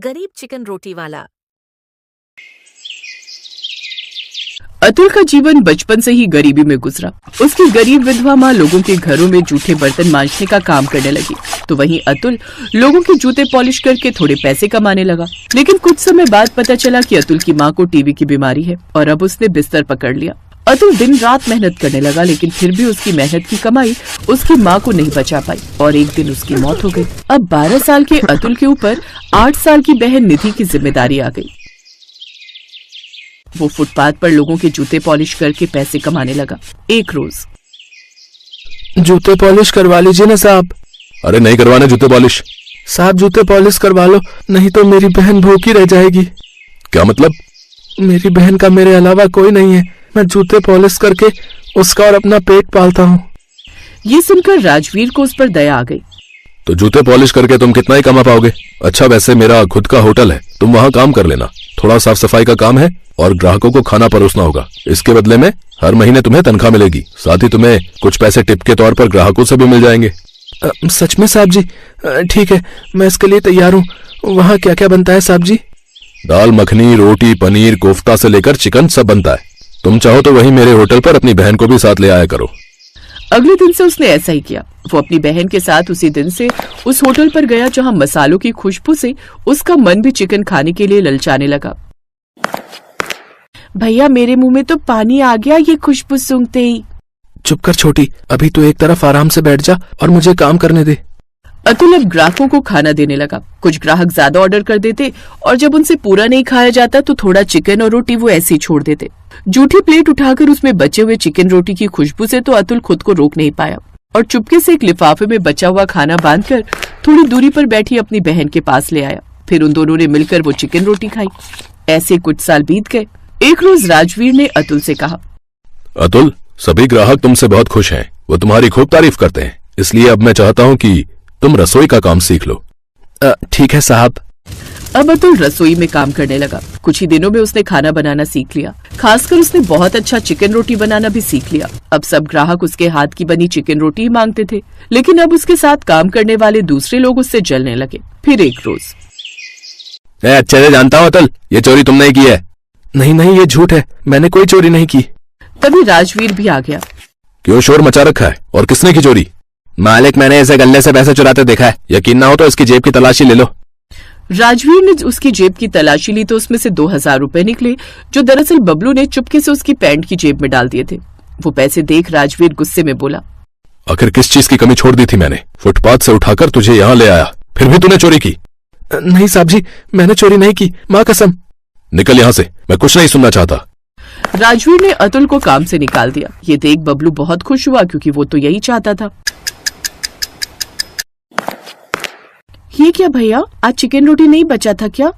गरीब चिकन रोटी वाला। अतुल का जीवन बचपन से ही गरीबी में गुजरा। उसकी गरीब विधवा माँ लोगों के घरों में जूठे बर्तन मांजने का काम करने लगी, तो वहीं अतुल लोगों के जूते पॉलिश करके थोड़े पैसे कमाने लगा। लेकिन कुछ समय बाद पता चला कि अतुल की माँ को टीबी की बीमारी है और अब उसने बिस्तर पकड़ लिया। अतुल दिन रात मेहनत करने लगा, लेकिन फिर भी उसकी मेहनत की कमाई उसकी माँ को नहीं बचा पाई और एक दिन उसकी मौत हो गई। अब 12 साल के अतुल के ऊपर 8 साल की बहन निधि की जिम्मेदारी आ गई। वो फुटपाथ पर लोगों के जूते पॉलिश करके पैसे कमाने लगा। एक रोज, जूते पॉलिश करवा लीजिए ना साहब। अरे नहीं करवाने जूते पॉलिश। साहब जूते पॉलिश करवा लो, नहीं तो मेरी बहन भूखी रह जाएगी। क्या मतलब? मेरी बहन का मेरे अलावा कोई नहीं है, मैं जूते पॉलिश करके उसका और अपना पेट पालता हूँ। ये सुनकर राजवीर को उस पर दया आ गई। तो जूते पॉलिश करके तुम कितना ही कमा पाओगे? अच्छा वैसे मेरा खुद का होटल है, तुम वहाँ काम कर लेना। थोड़ा साफ सफाई का काम है और ग्राहकों को खाना परोसना होगा। इसके बदले में हर महीने तुम्हें तनख्वाह मिलेगी, साथ ही तुम्हें कुछ पैसे टिप के तौर पर ग्राहकों से भी मिल जाएंगे। सच में साहब जी? ठीक है, मैं इसके लिए तैयार हूँ। वहाँ क्या क्या बनता है साहब जी? दाल मखनी, रोटी, पनीर, कोफ्ता से लेकर चिकन सब बनता है। तुम चाहो तो वहीं मेरे होटल पर अपनी बहन को भी साथ ले आया करो। अगले दिन से उसने ऐसा ही किया। वो अपनी बहन के साथ उसी दिन से उस होटल पर गया जहाँ मसालों की खुशबू से उसका मन भी चिकन खाने के लिए ललचाने लगा। भैया मेरे मुंह में तो पानी आ गया ये खुशबू सूंघते ही। चुप कर छोटी, अभी तो एक तरफ आराम से बैठ जा और मुझे काम करने दे। अतुल अब ग्राहकों को खाना देने लगा। कुछ ग्राहक ज्यादा ऑर्डर कर देते और जब उनसे पूरा नहीं खाया जाता तो थोड़ा चिकन और रोटी वो ऐसे ही छोड़ देते। जूठी प्लेट उठाकर उसमें बचे हुए चिकन रोटी की खुशबू से तो अतुल खुद को रोक नहीं पाया और चुपके से एक लिफाफे में बचा हुआ खाना बांधकर थोड़ी दूरी पर बैठी अपनी बहन के पास ले आया। फिर उन दोनों ने मिलकर वो चिकन रोटी खाई। ऐसे कुछ साल बीत गए। एक रोज राजवीर ने अतुल से कहा, अतुल, सभी ग्राहक तुमसे बहुत खुश हैं, वो तुम्हारी खूब तारीफ करते हैं, इसलिए अब मैं चाहता हूँ कि तुम रसोई का काम सीख लो। ठीक है साहब। अब अतुल रसोई में काम करने लगा। कुछ ही दिनों में उसने खाना बनाना सीख लिया। खासकर उसने बहुत अच्छा चिकन रोटी बनाना भी सीख लिया। अब सब ग्राहक उसके हाथ की बनी चिकन रोटी ही मांगते थे, लेकिन अब उसके साथ काम करने वाले दूसरे लोग उससे जलने लगे। फिर एक रोज, मैं अच्छे से जानता हूँ अतुल, ये चोरी तुमने की है। नहीं नहीं, ये झूठ है, मैंने कोई चोरी नहीं की। तभी राजवीर भी आ गया। क्यों शोर मचा रखा है और किसने की चोरी? मालिक, मैंने इसे गले से पैसे चुराते देखा है, यकीन ना हो तो इसकी जेब की तलाशी ले लो। राजवीर ने उसकी जेब की तलाशी ली तो उसमें से 2000 रुपए निकले, जो दरअसल बबलू ने चुपके से उसकी पैंट की जेब में डाल दिए थे। वो पैसे देख राजवीर गुस्से में बोला, आखिर किस चीज की कमी छोड़ दी थी मैंने? फुटपाथ से उठाकर तुझे यहाँ ले आया, फिर भी तूने चोरी की? नहीं साहब जी, मैंने चोरी नहीं की, माँ कसम। निकल यहाँ से, मैं कुछ नहीं सुनना चाहता। राजवीर ने अतुल को काम से निकाल दिया। ये देख बबलू बहुत खुश हुआ, क्योंकि वो तो यही चाहता था। ये क्या भैया, आज चिकन रोटी नहीं बचा था क्या?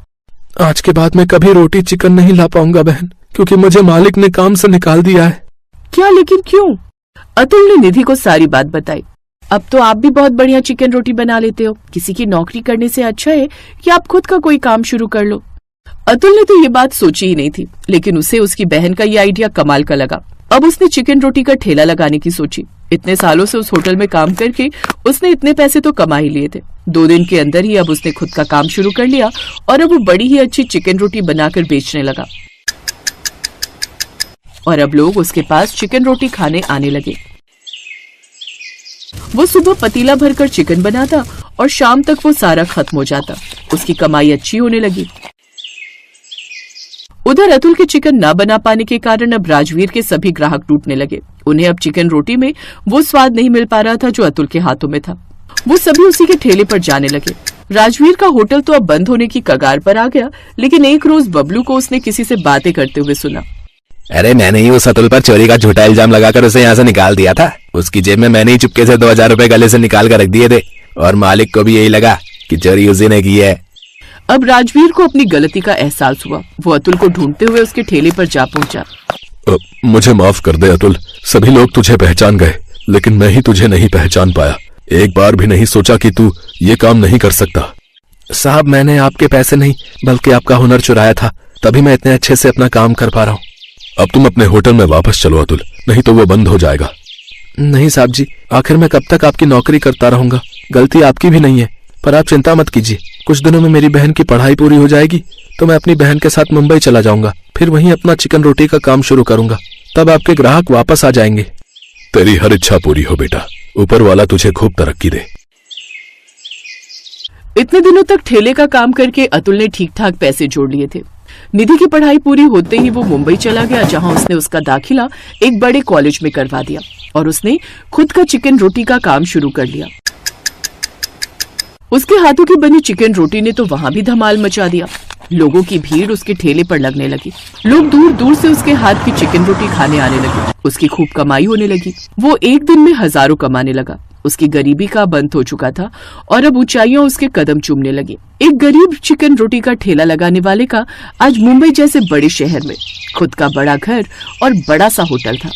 आज के बाद मैं कभी रोटी चिकन नहीं ला पाऊंगा बहन, क्योंकि मुझे मालिक ने काम से निकाल दिया है। क्या, लेकिन क्यों? अतुल ने निधि को सारी बात बताई। अब तो आप भी बहुत बढ़िया चिकन रोटी बना लेते हो। किसी की नौकरी करने से अच्छा है कि आप खुद का कोई काम शुरू कर लो। अतुल ने तो ये बात सोची ही नहीं थी, लेकिन उसे उसकी बहन का ये आइडिया कमाल का लगा। अब उसने चिकन रोटी का ठेला लगाने की सोची। इतने सालों से उस होटल में काम करके उसने इतने पैसे तो कमा ही लिए थे। 2 दिन के अंदर ही अब उसने खुद का काम शुरू कर लिया और अब वो बड़ी ही अच्छी चिकन रोटी बनाकर बेचने लगा और अब लोग उसके पास चिकन रोटी खाने आने लगे। वो सुबह पतीला भरकर चिकन बनाता और शाम तक वो सारा खत्म हो जाता। उसकी कमाई अच्छी होने लगी। उधर अतुल के चिकन न बना पाने के कारण अब राजवीर के सभी ग्राहक टूटने लगे। उन्हें अब चिकन रोटी में वो स्वाद नहीं मिल पा रहा था जो अतुल के हाथों में था। वो सभी उसी के ठेले पर जाने लगे। राजवीर का होटल तो अब बंद होने की कगार पर आ गया, लेकिन एक रोज बबलू को उसने किसी से बातें करते हुए सुना। अरे मैंने ही उस अतुल पर चोरी का झूठा इल्जाम लगाकर उसे यहाँ से निकाल दिया था। उसकी जेब में मैंने ही चुपके से 2000 रुपए गले से निकाल कर रख दिए थे और मालिक को भी यही लगा कि चोरी उसी ने की है। अब राजवीर को अपनी गलती का एहसास हुआ। वो अतुल को ढूंढते हुए उसके ठेले पर जा पहुंचा। मुझे माफ कर दे अतुल, सभी लोग तुझे पहचान गए, लेकिन मैं ही तुझे नहीं पहचान पाया। एक बार भी नहीं सोचा कि तू ये काम नहीं कर सकता। साहब, मैंने आपके पैसे नहीं बल्कि आपका हुनर चुराया था, तभी मैं इतने अच्छे से अपना काम कर पा रहा हूँ। अब तुम अपने होटल में वापस चलो अतुल, नहीं तो वो बंद हो जाएगा। नहीं साहब जी, आखिर मैं कब तक आपकी नौकरी करता रहूंगा? गलती आपकी भी नहीं है, पर आप चिंता मत कीजिए, कुछ दिनों में मेरी बहन की पढ़ाई पूरी हो जाएगी तो मैं अपनी बहन के साथ मुंबई चला जाऊंगा, फिर वहीं अपना चिकन रोटी का काम शुरू करूंगा। तब आपके ग्राहक वापस आ जाएंगे। तेरी हर इच्छा पूरी हो बेटा, ऊपर वाला तुझे खूब तरक्की दे। इतने दिनों तक ठेले का काम करके अतुल ने ठीक ठाक पैसे जोड़ लिए थे। निधि की पढ़ाई पूरी होते ही वो मुंबई चला गया, जहां उसने उसका दाखिला एक बड़े कॉलेज में करवा दिया और उसने खुद का चिकन रोटी का काम शुरू कर लिया। उसके हाथों की बनी चिकन रोटी ने तो वहां भी धमाल मचा दिया। लोगों की भीड़ उसके ठेले पर लगने लगी। लोग दूर दूर से उसके हाथ की चिकन रोटी खाने आने लगे। उसकी खूब कमाई होने लगी। वो एक दिन में हजारों कमाने लगा। उसकी गरीबी का अंत हो चुका था और अब ऊंचाइयां उसके कदम चूमने लगी। एक गरीब चिकन रोटी का ठेला लगाने वाले का आज मुंबई जैसे बड़े शहर में खुद का बड़ा घर और बड़ा सा होटल था।